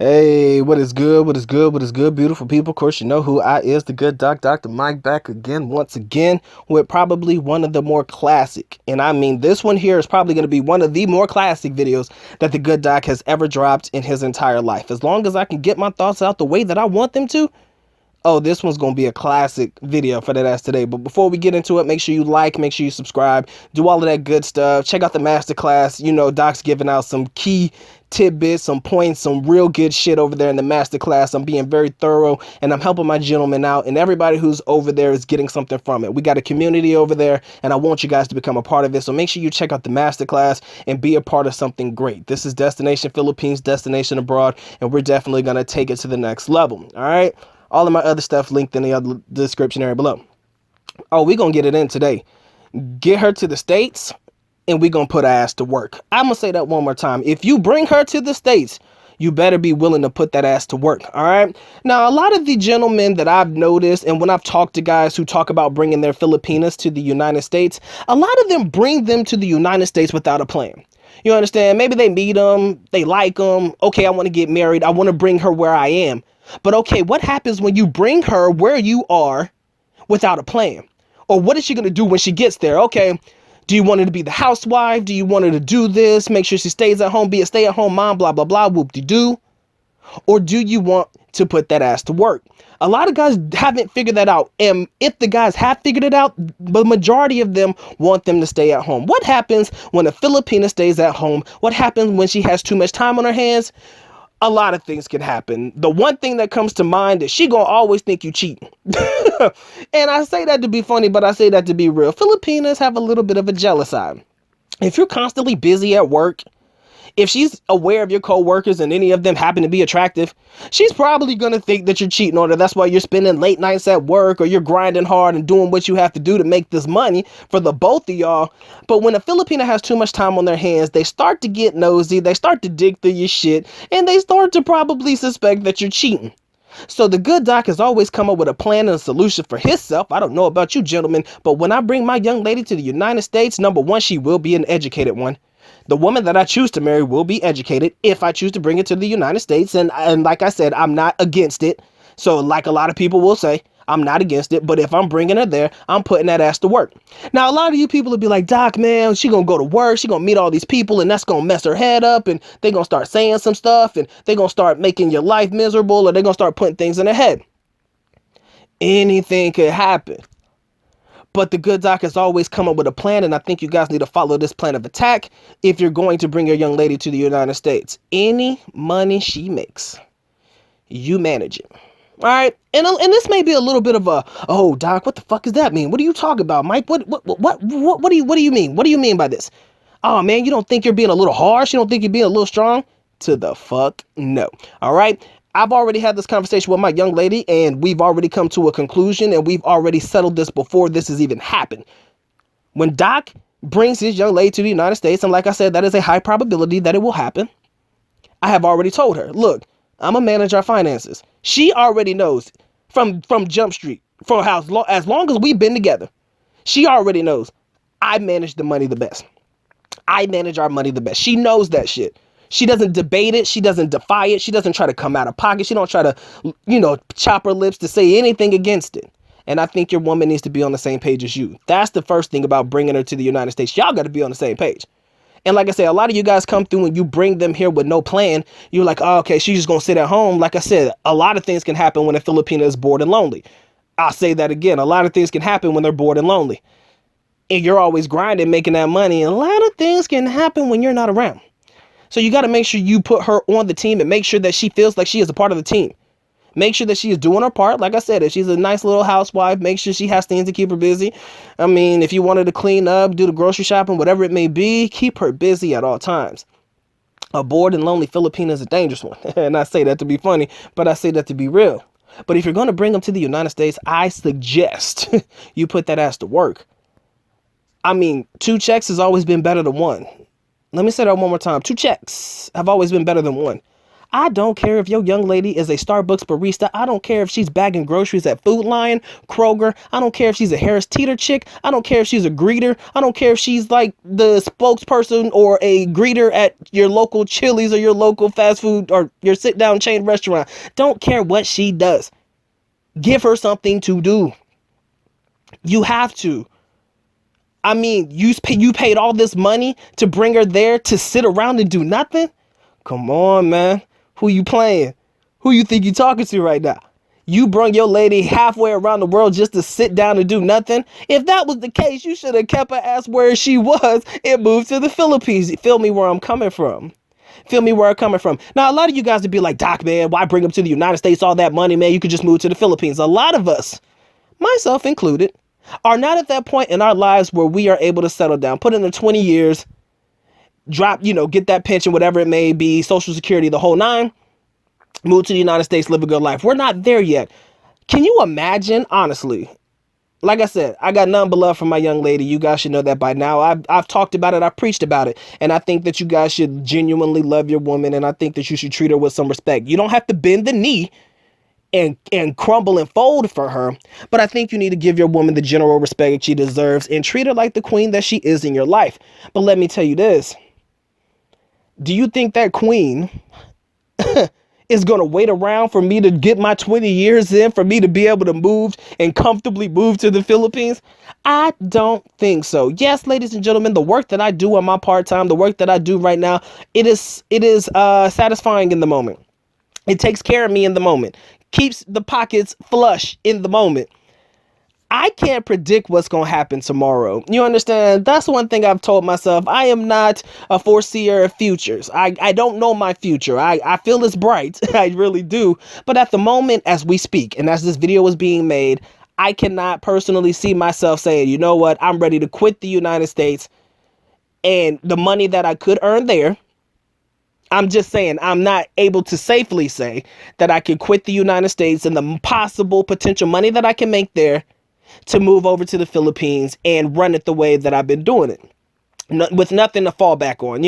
Hey, what is good? What is good? What is good, beautiful people? Of course, you know who I is, the good doc, Dr. Mike, back again, once again, with probably one of the more classic. And I mean, this one here is probably going to be one of the more classic videos that the good doc has ever dropped in his entire life. As long as I can get my thoughts out the way that I want them to, oh, this one's going to be a classic video for that ass today. But before we get into it, make sure you like, make sure you subscribe, do all of that good stuff. Check out the masterclass. You know, Doc's giving out some key tidbits, some points, some real good shit over there in the masterclass. I'm being very thorough and I'm helping my gentlemen out, and everybody who's over there is getting something from it. We got a community over there and I want you guys to become a part of it. So make sure you check out the masterclass and be a part of something great. This is Destination Philippines, Destination Abroad, and we're definitely going to take it to the next level. All right. All of my other stuff linked in the other description area below. Oh, we're going to get it in today. Get her to the States, and we're going to put her ass to work. I'm going to say that one more time. If you bring her to the States, you better be willing to put that ass to work, all right? Now, a lot of the gentlemen that I've noticed, and when I've talked to guys who talk about bringing their Filipinas to the United States, a lot of them bring them to the United States without a plan. You understand? Maybe they meet them, they like them. Okay, I want to get married. I want to bring her where I am. But okay, what happens when you bring her where you are without a plan? Or what is she going to do when she gets there? Okay, do you want her to be the housewife? Do you want her to do this? Make sure she stays at home, be a stay-at-home mom, blah, blah, blah, whoop-de-doo. Or do you want to put that ass to work? A lot of guys haven't figured that out. And if the guys have figured it out, the majority of them want them to stay at home. What happens when a Filipina stays at home? What happens when she has too much time on her hands? A lot of things can happen. The one thing that comes to mind is she gonna always think you cheating. And I say that to be funny, but I say that to be real. Filipinas have a little bit of a jealous side. If you're constantly busy at work, if she's aware of your coworkers and any of them happen to be attractive, she's probably going to think that you're cheating on her. That's why you're spending late nights at work, or you're grinding hard and doing what you have to do to make this money for the both of y'all. But when a Filipina has too much time on their hands, they start to get nosy, they start to dig through your shit, and they start to probably suspect that you're cheating. So the good doc has always come up with a plan and a solution for himself. I don't know about you gentlemen, but when I bring my young lady to the United States, number one, she will be an educated one. The woman that I choose to marry will be educated if I choose to bring it to the United States. And like I said, I'm not against it. So like a lot of people will say, I'm not against it. But if I'm bringing her there, I'm putting that ass to work. Now, a lot of you people will be like, Doc, man, she going to go to work. She going to meet all these people and that's going to mess her head up. And they going to start saying some stuff and they going to start making your life miserable, or they're going to start putting things in her head. Anything could happen. But the good doc has always come up with a plan, and I think you guys need to follow this plan of attack if you're going to bring your young lady to the United States. Any money she makes, you manage it. All right, and this may be a little bit of a, oh doc, what the fuck does that mean? What are you talking about, Mike? What do you mean? What do you mean by this? Oh man, you don't think you're being a little harsh? You don't think you're being a little strong? To the fuck no. All right. I've already had this conversation with my young lady, and we've already come to a conclusion, and we've already settled this before this has even happened. When Doc brings his young lady to the United States, and like I said, that is a high probability that it will happen, I have already told her, look, I'm gonna manage our finances. She already knows from Jump Street, for as long as we've been together, she already knows I manage the money the best. I manage our money the best. She knows that shit. She doesn't debate it. She doesn't defy it. She doesn't try to come out of pocket. She don't try to, chop her lips to say anything against it. And I think your woman needs to be on the same page as you. That's the first thing about bringing her to the United States. Y'all got to be on the same page. And like I say, a lot of you guys come through and you bring them here with no plan. You're like, oh, okay, she's just going to sit at home. Like I said, a lot of things can happen when a Filipina is bored and lonely. I'll say that again. A lot of things can happen when they're bored and lonely. And you're always grinding, making that money. And a lot of things can happen when you're not around. So you got to make sure you put her on the team and make sure that she feels like she is a part of the team. Make sure that she is doing her part. Like I said, if she's a nice little housewife, make sure she has things to keep her busy. I mean, if you wanted to clean up, do the grocery shopping, whatever it may be, keep her busy at all times. A bored and lonely Filipina is a dangerous one. And I say that to be funny, but I say that to be real. But if you're going to bring them to the United States, I suggest you put that ass to work. I mean, 2 checks has always been better than 1. Let me say that one more time. 2 checks have always been better than 1. I don't care if your young lady is a Starbucks barista. I don't care if she's bagging groceries at Food Lion, Kroger. I don't care if she's a Harris Teeter chick. I don't care if she's a greeter. I don't care if she's like the spokesperson or a greeter at your local Chili's or your local fast food or your sit down chain restaurant. Don't care what she does. Give her something to do. You have to. I mean, you paid all this money to bring her there to sit around and do nothing? Come on, man. Who you playing? Who you think you talking to right now? You brung your lady halfway around the world just to sit down and do nothing? If that was the case, you should have kept her ass where she was and moved to the Philippines. Feel me where I'm coming from. Feel me where I'm coming from. Now, a lot of you guys would be like, Doc, man, why bring them to the United States? All that money, man. You could just move to the Philippines. A lot of us, myself included, are not at that point in our lives where we are able to settle down, put in the 20 years, drop, get that pension, whatever it may be, Social Security, the whole nine, move to the United States, live a good life. We're not there yet. Can you imagine, honestly? Like I said, I got none but love for my young lady. You guys should know that by now. I've talked about it. I've preached about it. And I think that you guys should genuinely love your woman. And I think that you should treat her with some respect. You don't have to bend the knee and crumble and fold for her. But I think you need to give your woman the general respect she deserves and treat her like the queen that she is in your life. But let me tell you this. Do you think that queen is going to wait around for me to get my 20 years in for me to be able to move and comfortably move to the Philippines? I don't think so. Yes, ladies and gentlemen, the work that I do on my part-time, the work that I do right now, it is satisfying in the moment. It takes care of me in the moment. Keeps the pockets flush in the moment. I can't predict what's going to happen tomorrow. You understand? That's one thing I've told myself. I am not a foreseer of futures. I don't know my future. I feel it's bright. I really do. But at the moment, as we speak, and as this video was being made, I cannot personally see myself saying, you know what? I'm ready to quit the United States, and the money that I could earn there, I'm just saying I'm not able to safely say that I can quit the United States and the possible potential money that I can make there to move over to the Philippines and run it the way that I've been doing it. With nothing to fall back on.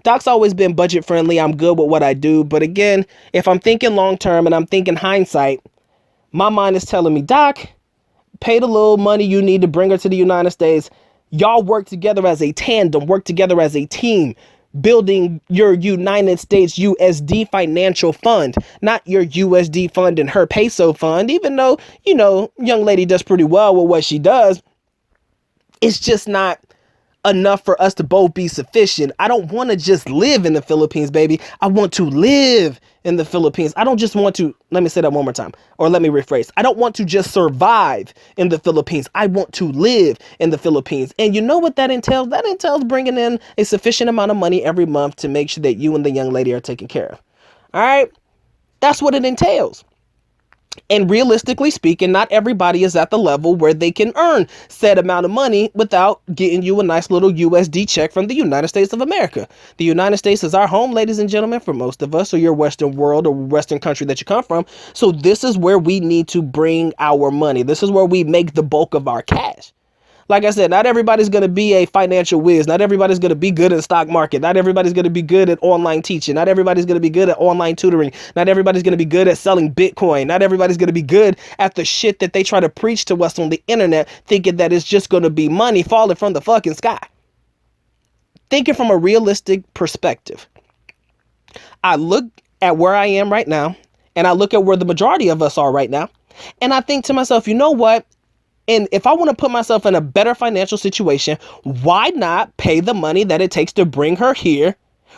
Doc's always been budget friendly. I'm good with what I do. But again, if I'm thinking long term and I'm thinking hindsight, my mind is telling me, Doc, pay the little money you need to bring her to the United States. Y'all work together as a tandem, work together as a team, building your United States USD financial fund, not your USD fund and her peso fund. Even though, young lady does pretty well with what she does, it's just not enough for us to both be sufficient. I don't want to just live in the Philippines, baby. I want to live in the Philippines. I don't just want to, let me say that one more time, or let me rephrase. I don't want to just survive in the Philippines. I want to live in the Philippines. And you know what that entails? That entails bringing in a sufficient amount of money every month to make sure that you and the young lady are taken care of. All right? That's what it entails. And realistically speaking, not everybody is at the level where they can earn said amount of money without getting you a nice little USD check from the United States of America. The United States is our home, ladies and gentlemen, for most of us, or your Western world or Western country that you come from. So this is where we need to bring our money. This is where we make the bulk of our cash. Like I said, not everybody's going to be a financial whiz. Not everybody's going to be good in the stock market. Not everybody's going to be good at online teaching. Not everybody's going to be good at online tutoring. Not everybody's going to be good at selling Bitcoin. Not everybody's going to be good at the shit that they try to preach to us on the internet, thinking that it's just going to be money falling from the fucking sky. Thinking from a realistic perspective. I look at where I am right now, and I look at where the majority of us are right now, and I think to myself, you know what? And if I want to put myself in a better financial situation, why not pay the money that it takes to bring her here,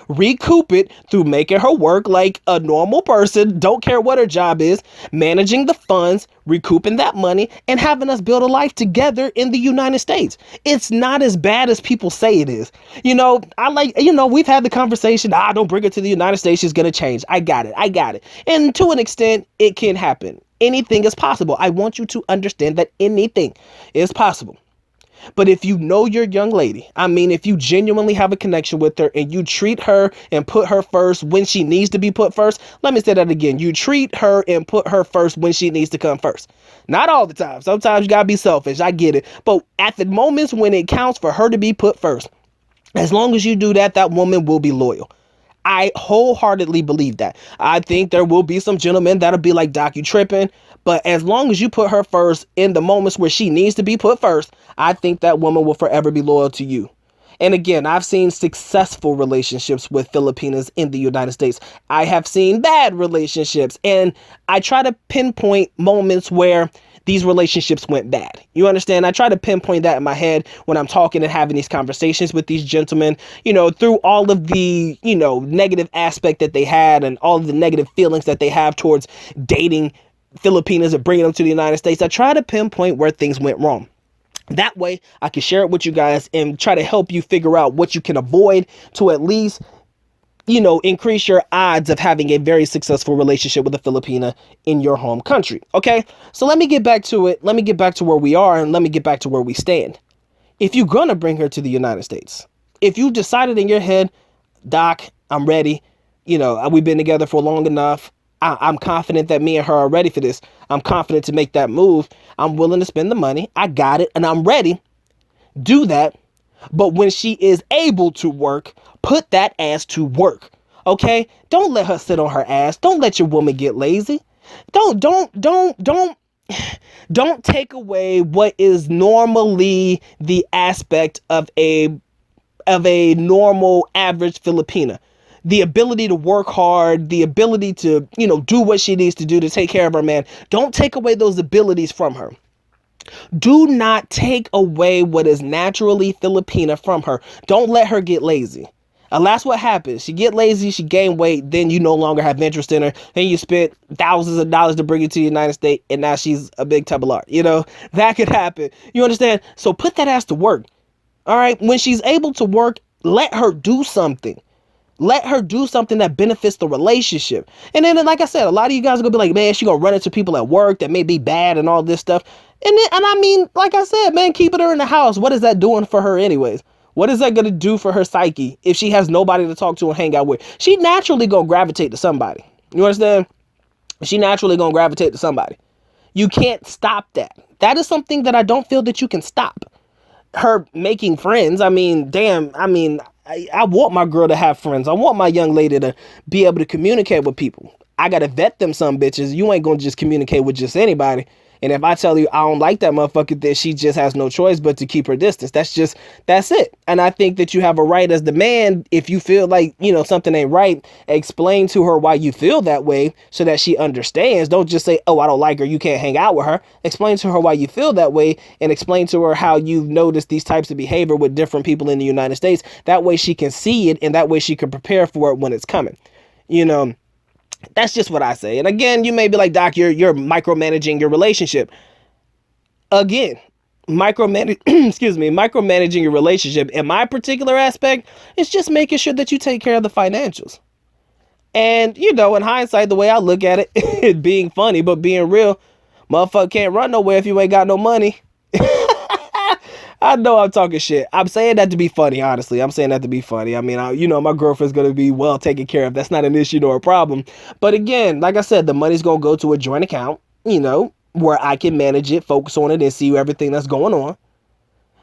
recoup it through making her work like a normal person, don't care what her job is, managing the funds, recouping that money, and having us build a life together in the United States. It's not as bad as people say it is. We've had the conversation, don't bring her to the United States, she's going to change. I got it. And to an extent, it can happen. Anything is possible. I want you to understand that anything is possible. But if you know your young lady, if you genuinely have a connection with her and you treat her and put her first when she needs to be put first, let me say that again. You treat her and put her first when she needs to come first. Not all the time. Sometimes you gotta be selfish. I get it. But at the moments when it counts for her to be put first, as long as you do that, that woman will be loyal. I wholeheartedly believe that. I think there will be some gentlemen that'll be like, Doc, you tripping. But as long as you put her first in the moments where she needs to be put first, I think that woman will forever be loyal to you. And again, I've seen successful relationships with Filipinas in the United States. I have seen bad relationships. And I try to pinpoint moments where these relationships went bad. You understand? I try to pinpoint that in my head when I'm talking and having these conversations with these gentlemen, through all of the, negative aspect that they had and all of the negative feelings that they have towards dating Filipinas and bringing them to the United States. I try to pinpoint where things went wrong. That way I can share it with you guys and try to help you figure out what you can avoid to at least, increase your odds of having a very successful relationship with a Filipina in your home country. Okay, so let me get back to it. Let me get back to where we are and let me get back to where we stand. If you're going to bring her to the United States, if you decided in your head, Doc, I'm ready, we've been together for long enough. I'm confident that me and her are ready for this. I'm confident to make that move. I'm willing to spend the money. I got it and I'm ready. Do that. But when she is able to work, put that ass to work. Okay? Don't let her sit on her ass. Don't let your woman get lazy. Don't take away what is normally the aspect of a normal average Filipina. The ability to work hard, the ability to, do what she needs to do to take care of her man. Don't take away those abilities from her. Do not take away what is naturally Filipina from her. Don't let her get lazy. And that's what happens. She get lazy, she gain weight, then you no longer have interest in her. Then you spent thousands of dollars to bring her to the United States, and now she's a big tub of lard. That could happen. You understand? So put that ass to work. All right? When she's able to work, let her do something. Let her do something that benefits the relationship. And then, like I said, a lot of you guys are going to be like, man, she going to run into people at work that may be bad and all this stuff. And I mean, like I said, man, keeping her in the house, what is that doing for her anyways? What is that going to do for her psyche if she has nobody to talk to and hang out with? She naturally going to gravitate to somebody. You understand? She naturally going to gravitate to somebody. You can't stop that. That is something that I don't feel that you can stop. Her making friends. I mean, damn, I want my girl to have friends. I want my young lady to be able to communicate with people. I got to vet them some bitches. You ain't going to just communicate with just anybody. And if I tell you I don't like that motherfucker, then she just has no choice but to keep her distance. That's it. And I think that you have a right as the man, if you feel like, something ain't right, explain to her why you feel that way so that she understands. Don't just say, oh, I don't like her, you can't hang out with her. Explain to her why you feel that way and explain to her how you've noticed these types of behavior with different people in the United States. That way she can see it and that way she can prepare for it when it's coming. That's just what I say. And again, you may be like, Doc, you're micromanaging your relationship. Again, micromanaging your relationship in my particular aspect is just making sure that you take care of the financials. And, in hindsight, the way I look at it, it being funny, but being real, motherfucker can't run nowhere if you ain't got no money. I know I'm talking shit. I'm saying that to be funny, honestly. I'm saying that to be funny. I mean, my girlfriend's going to be well taken care of. That's not an issue nor a problem. But again, like I said, the money's going to go to a joint account, where I can manage it, focus on it, and see everything that's going on.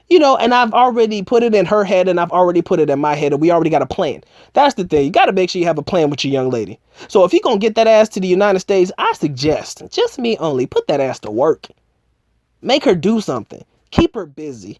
And I've already put it in her head and I've already put it in my head and we already got a plan. That's the thing. You got to make sure you have a plan with your young lady. So if you're going to get that ass to the United States, I suggest, just me only, put that ass to work. Make her do something. Keep her busy.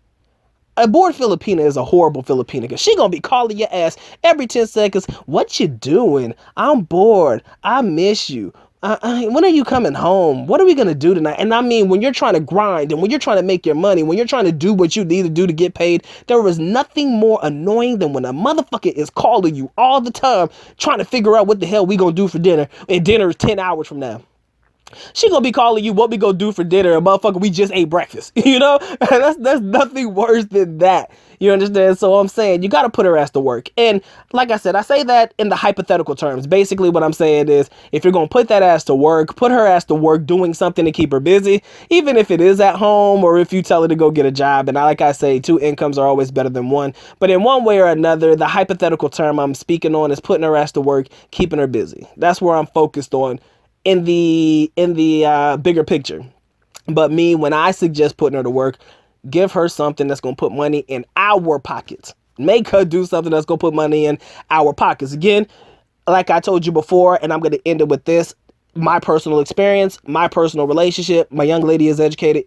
A bored Filipina is a horrible Filipina because she gonna be calling your ass every 10 seconds. What you doing? I'm bored. I miss you. When are you coming home? What are we gonna do tonight? And I mean, when you're trying to grind and when you're trying to make your money, when you're trying to do what you need to do to get paid, there is nothing more annoying than when a motherfucker is calling you all the time trying to figure out what the hell we gonna do for dinner, and dinner is 10 hours from now. She gonna be calling you what we gonna do for dinner, and motherfucker, we just ate breakfast. That's nothing worse than that. You understand? So I'm saying you gotta put her ass to work. And like I said, I say that in the hypothetical terms. Basically what I'm saying is, if you're gonna put that ass to work, put her ass to work doing something to keep her busy, even if it is at home or if you tell her to go get a job. And like I say, 2 incomes are always better than 1. But in one way or another, the hypothetical term I'm speaking on is putting her ass to work, keeping her busy. That's where I'm focused on in the bigger picture. But me, when I suggest putting her to work, give her something that's going to put money in our pockets. Make her do something that's gonna put money in our pockets. Again, like I told you before, and I'm gonna end it with this. My personal experience, my personal relationship. My young lady is educated.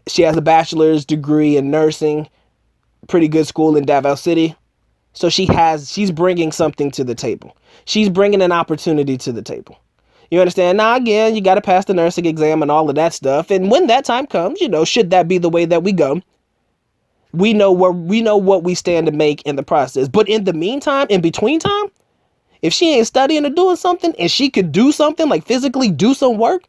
She has a bachelor's degree in nursing, pretty good school in Davao City. So she's bringing something to the table. She's bringing an opportunity to the table. You understand? Now, again, you got to pass the nursing exam and all of that stuff. And when that time comes, should that be the way that we go, we know what we stand to make in the process. But in the meantime, in between time, if she ain't studying or doing something and she could do something, like physically do some work,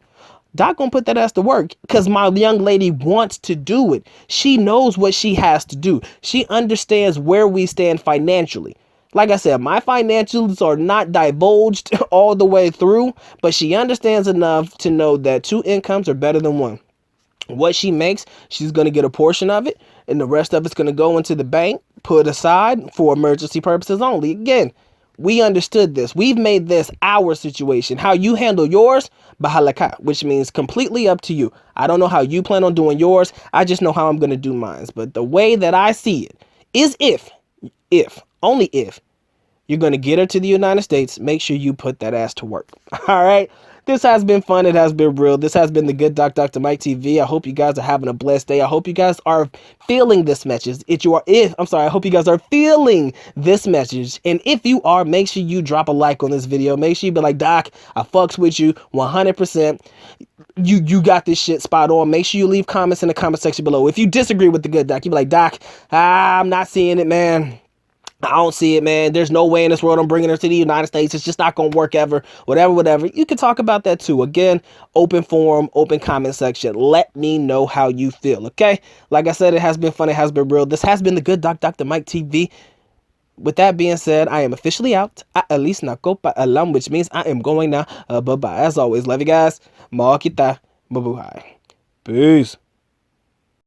Doc gonna put that ass to work, because my young lady wants to do it. She knows what she has to do. She understands where we stand financially. Like I said, my financials are not divulged all the way through, but she understands enough to know that two incomes are better than one. What she makes, she's going to get a portion of it, and the rest of it's going to go into the bank, put aside for emergency purposes only. Again, we understood this. We've made this our situation. How you handle yours, bahala ka, which means completely up to you. I don't know how you plan on doing yours. I just know how I'm going to do mine. But the way that I see it is only if, you're going to get her to the United States, make sure you put that ass to work. All right. This has been fun. It has been real. This has been the Good Doc, Dr. Mike TV. I hope you guys are having a blessed day. I hope you guys are feeling this message. I hope you guys are feeling this message. And if you are, make sure you drop a like on this video. Make sure you be like, Doc, I fucks with you 100%. You got this shit spot on. Make sure you leave comments in the comment section below. If you disagree with the Good Doc, you be like, Doc, I'm not seeing it, man. I don't see it, man. There's no way in this world I'm bringing her to the United States. It's just not going to work ever. Whatever. You can talk about that too. Again, open forum, open comment section. Let me know how you feel, okay? Like I said, it has been fun. It has been real. This has been the Good Doc, Dr. Mike TV. With that being said, I am officially out. At least na ko pa alam, which means I am going now. Bye-bye. As always, love you guys. Mga kita. Mabuhay. Peace.